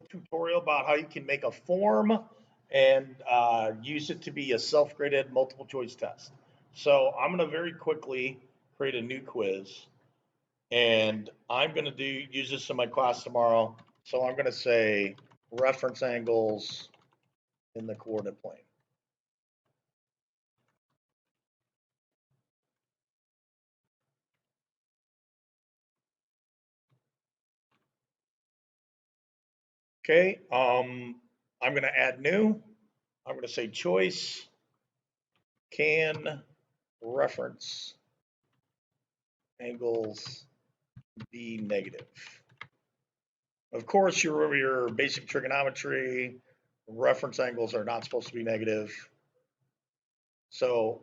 tutorial about how you can make a form and use it to be a self-graded multiple choice test. So I'm going to very quickly create a new quiz, and I'm going to use this in my class tomorrow. So I'm going to say reference angles in the coordinate plane. Okay, I'm going to add new. I'm going to say choice can reference angles be negative. Of course, you remember your basic trigonometry. Reference angles are not supposed to be negative. So,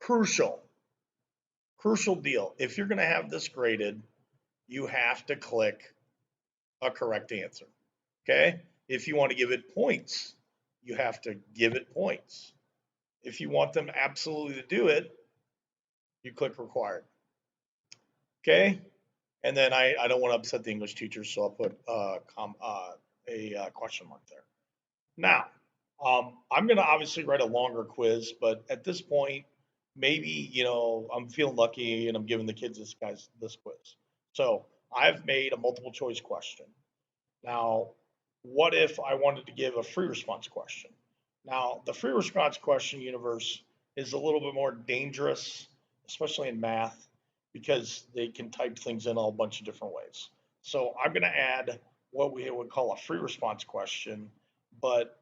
crucial, crucial deal. If you're going to have this graded, you have to click a correct answer. Okay? If you want to give it points, you have to give it points. If you want them absolutely to do it, you click required. Okay? And then I don't want to upset the English teachers, so I'll put a question mark there. Now, I'm going to obviously write a longer quiz, but at this point, maybe I'm feeling lucky and I'm giving the kids this quiz. So I've made a multiple choice question. Now, what if I wanted to give a free response question? Now, the free response question universe is a little bit more dangerous, especially in math, because they can type things in a bunch of different ways. So I'm going to add what we would call a free response question, but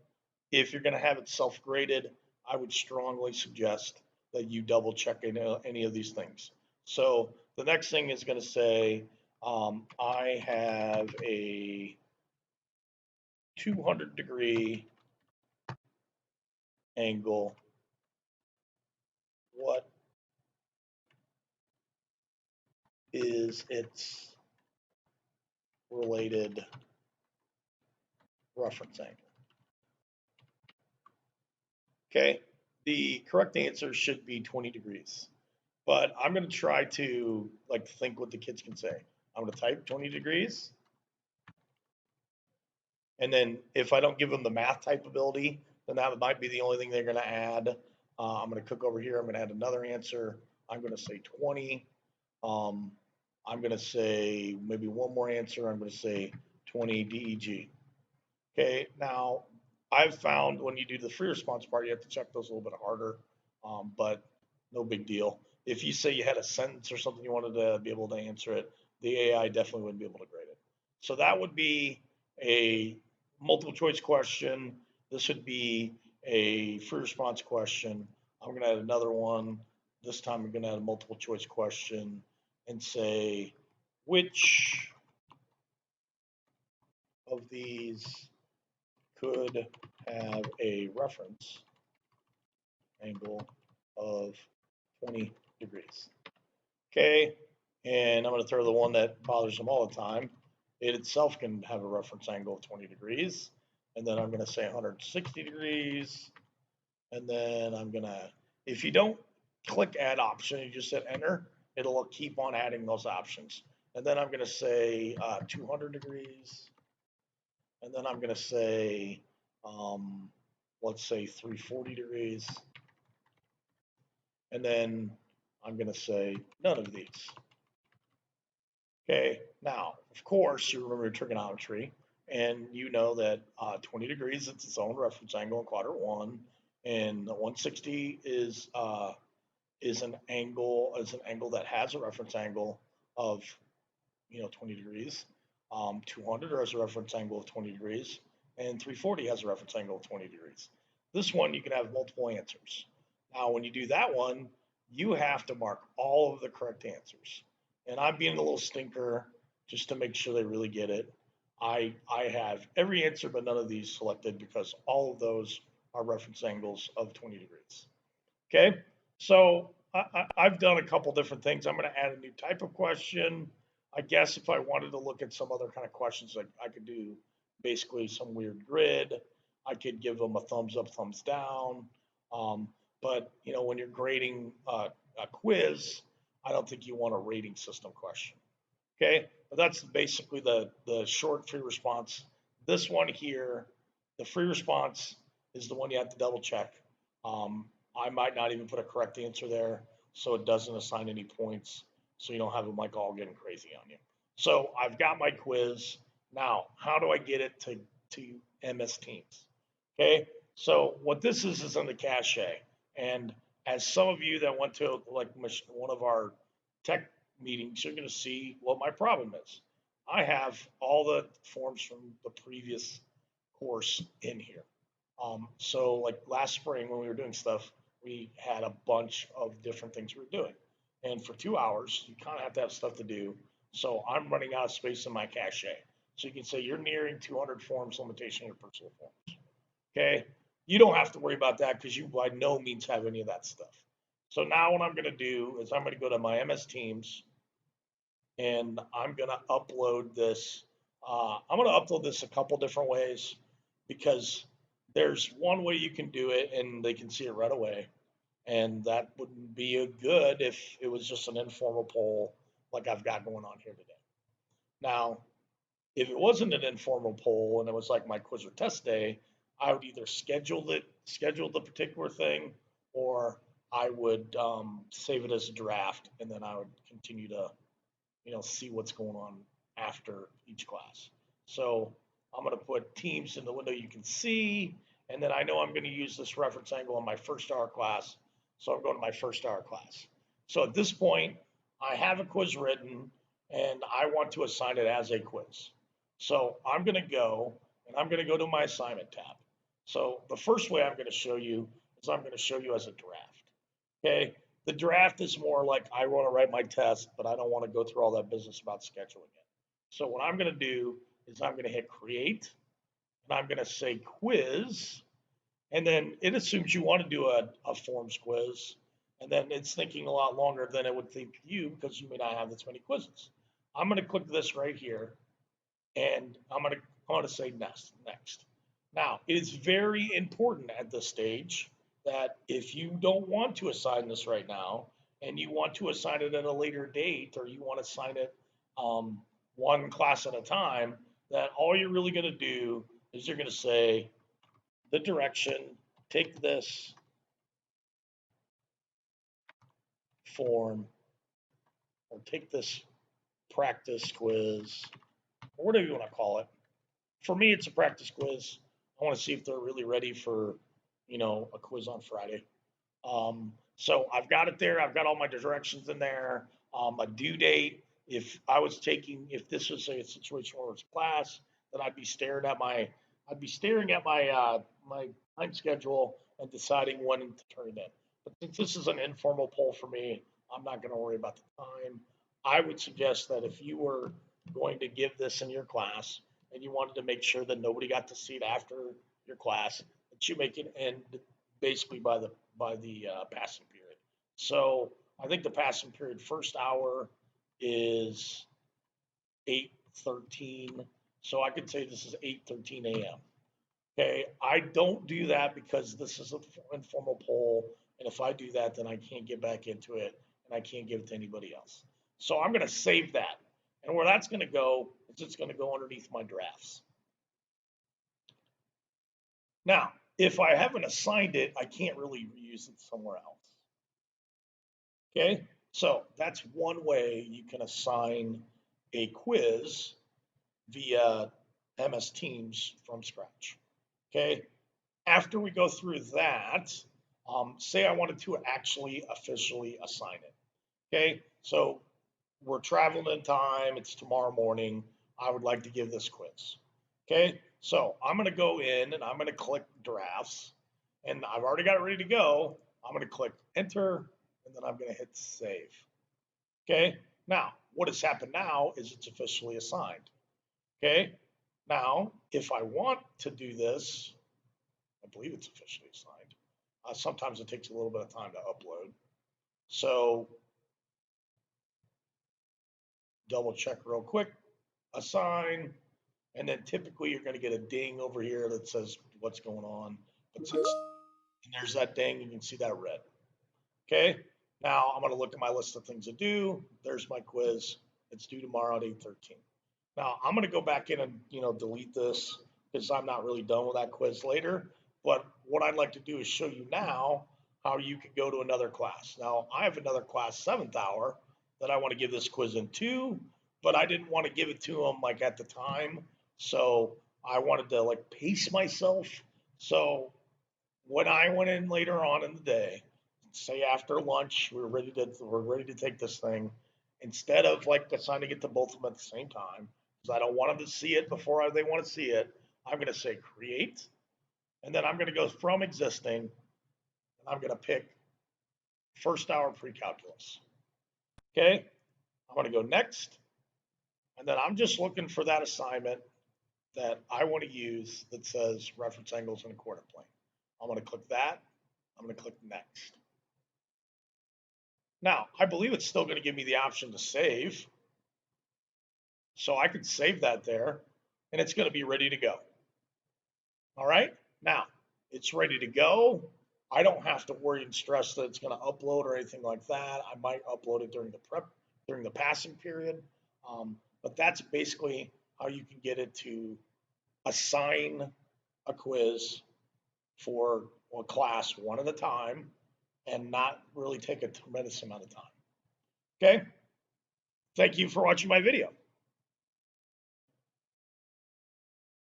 if you're going to have it self-graded, I would strongly suggest that you double check any of these things. So the next thing is going to say, I have a 200-degree angle. What is its related reference angle? Okay, the correct answer should be 20 degrees. But I'm going to try to think what the kids can say. I'm going to type 20 degrees. And then if I don't give them the math type ability, then that might be the only thing they're going to add. I'm going to click over here. I'm going to add another answer. I'm going to say 20. Um, I'm going to say maybe one more answer. I'm going to say 20 DEG. Okay, now I've found when you do the free response part, you have to check those a little bit harder, but no big deal. If you say you had a sentence or something you wanted to be able to answer it, the AI definitely wouldn't be able to grade it. So that would be a multiple choice question. This would be a free response question. I'm going to add another one. This time I'm going to add a multiple choice question and say, which of these could have a reference angle of 20 degrees? Okay, and I'm going to throw the one that bothers them all the time. It itself can have a reference angle of 20 degrees. And then I'm going to say 160 degrees. And then I'm going to, if you don't click add option, you just hit enter, it'll keep on adding those options. And then I'm going to say 200 degrees. And then I'm going to say, let's say 340 degrees. And then I'm going to say none of these. Okay, now, of course, you remember trigonometry, and you know that 20 degrees is its own reference angle in quadrant one, and the 160 is an angle that has a reference angle of 20 degrees. 200 has a reference angle of 20 degrees, and 340 has a reference angle of 20 degrees. This one you can have multiple answers. Now, when you do that one, you have to mark all of the correct answers. And I'm being a little stinker just to make sure they really get it. I have every answer but none of these selected because all of those are reference angles of 20 degrees. Okay, so I've done a couple different things. I'm going to add a new type of question. I guess if I wanted to look at some other kind of questions, like I could do basically some weird grid. I could give them a thumbs up, thumbs down. But when you're grading a quiz, I don't think you want a rating system question. Okay, but that's basically the short free response This one here, the free response is the one you have to double check. I might not even put a correct answer there, so it doesn't assign any points, so you don't have them like all getting crazy on you. So I've got my quiz. Now, how do I get it to MS Teams? Okay, so what this is in the cache, and as some of you that went to like one of our tech meetings, you're going to see what my problem is. I have all the forms from the previous course in here. So like last spring when we were doing stuff, we had a bunch of different things we were doing. And for 2 hours, you kind of have to have stuff to do. So I'm running out of space in my cache. So you can say you're nearing 200 forms limitation in your personal forms. Okay. You don't have to worry about that because you by no means have any of that stuff. So now what I'm going to do is I'm going to go to my MS Teams and I'm going to upload this. I'm going to upload this a couple different ways because there's one way you can do it and they can see it right away. And that wouldn't be a good if it was just an informal poll like I've got going on here today. Now, if it wasn't an informal poll and it was like my quiz or test day, I would either schedule the particular thing, or I would save it as a draft, and then I would continue to see what's going on after each class. So I'm going to put teams in the window you can see, and then I know I'm going to use this reference angle on my first hour class. So I'm going to my first hour class. So at this point, I have a quiz written and I want to assign it as a quiz. So I'm going to go and I'm going to go to my assignment tab. So the first way I'm going to show you is I'm going to show you as a draft. Okay. The draft is more like I want to write my test, but I don't want to go through all that business about scheduling it. So what I'm going to do is I'm going to hit create and I'm going to say quiz. And then it assumes you want to do a forms quiz. And then it's thinking a lot longer than it would think you because you may not have this many quizzes. I'm going to click this right here and I'm going to say next. Now, it is very important at this stage that if you don't want to assign this right now and you want to assign it at a later date or you want to assign it one class at a time, that all you're really going to do is you're going to say the direction, take this form or take this practice quiz or whatever you want to call it. For me, it's a practice quiz. I want to see if they're really ready for, a quiz on Friday. So I've got it there. I've got all my directions in there. A due date. If this was a situation where it's class, then I'd be staring at my my time schedule and deciding when to turn it in. But since this is an informal poll for me, I'm not going to worry about the time. I would suggest that if you were going to give this in your class and you wanted to make sure that nobody got to see it after your class, that you make it end basically by the passing period. So I think the passing period first hour is 8:13. So I could say this is 8:13 a.m. Okay, I don't do that because this is an informal poll, and if I do that, then I can't get back into it, and I can't give it to anybody else. So I'm going to save that, and where that's going to go is it's going to go underneath my drafts. Now, if I haven't assigned it, I can't really reuse it somewhere else. Okay, so that's one way you can assign a quiz via MS Teams from scratch. Okay, after we go through that, say I wanted to actually officially assign it. Okay, so we're traveling in time, it's tomorrow morning. I would like to give this quiz. Okay, so I'm going to go in and I'm going to click drafts, and I've already got it ready to go. I'm going to click enter, and then I'm going to hit save. Okay, now what has happened now is it's officially assigned. Okay, now if I want to do this, I believe it's officially assigned. Sometimes it takes a little bit of time to upload. So double check real quick, assign, and then typically you're going to get a ding over here that says what's going on. But since and there's that ding, you can see that red. Okay, now I'm going to look at my list of things to do. There's my quiz. It's due tomorrow at 8:13. Now I'm going to go back in and delete this because I'm not really done with that quiz later. But what I'd like to do is show you now how you can go to another class. Now, I have another class, 7th hour, that I want to give this quiz in too, but I didn't want to give it to them like at the time. So I wanted to like pace myself. So when I went in later on in the day, say after lunch, we're ready to take this thing. Instead of like assigning it to both of them at the same time, because I don't want them to see it before they want to see it, I'm going to say create, and then I'm going to go from existing, and I'm going to pick 1st hour pre-calculus. Okay, I'm going to go next, and then I'm just looking for that assignment that I want to use that says reference angles in a quarter plane. I'm going to click that. I'm going to click next. Now, I believe it's still going to give me the option to save. So I can save that there, and it's going to be ready to go. All right. Now, it's ready to go. I don't have to worry and stress that it's going to upload or anything like that. I might upload it during the passing period. But that's basically how you can get it to assign a quiz for a class one at a time and not really take a tremendous amount of time. Okay. Thank you for watching my video.